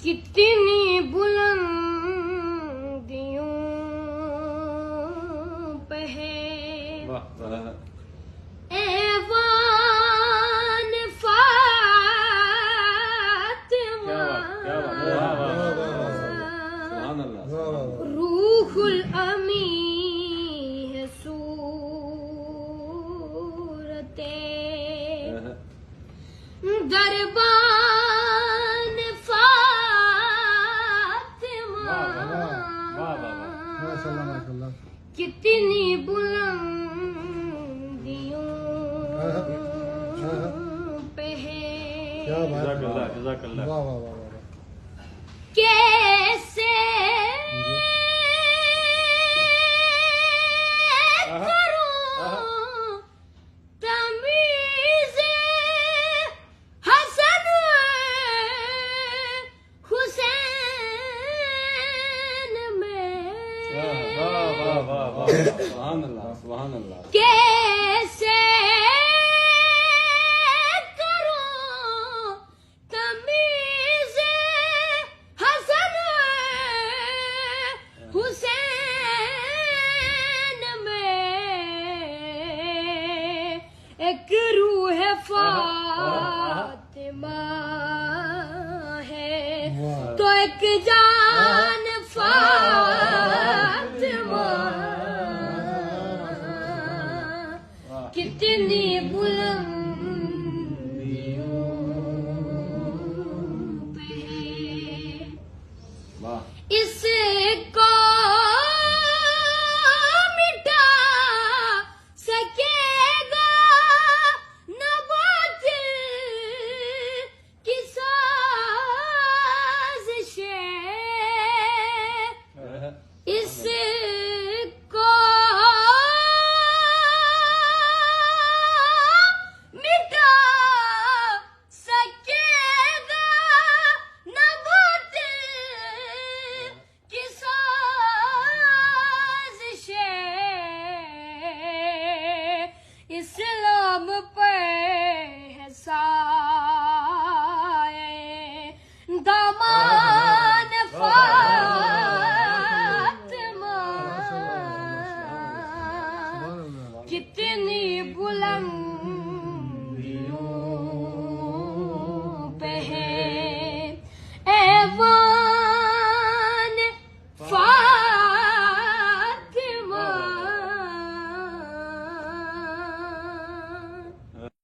کتنی بلندیوں پہ ہے ایوان فاطمہ، روح الامی ہے صورت دربان فاطمہ، کتنی بلندیوں پہ ہے، کیسے کروں تمیز حسن حسین میں، کیسے کروں تمیز حسن حسین میں، ایک روح فاطمہ ہے تو ایک جان فاطمہ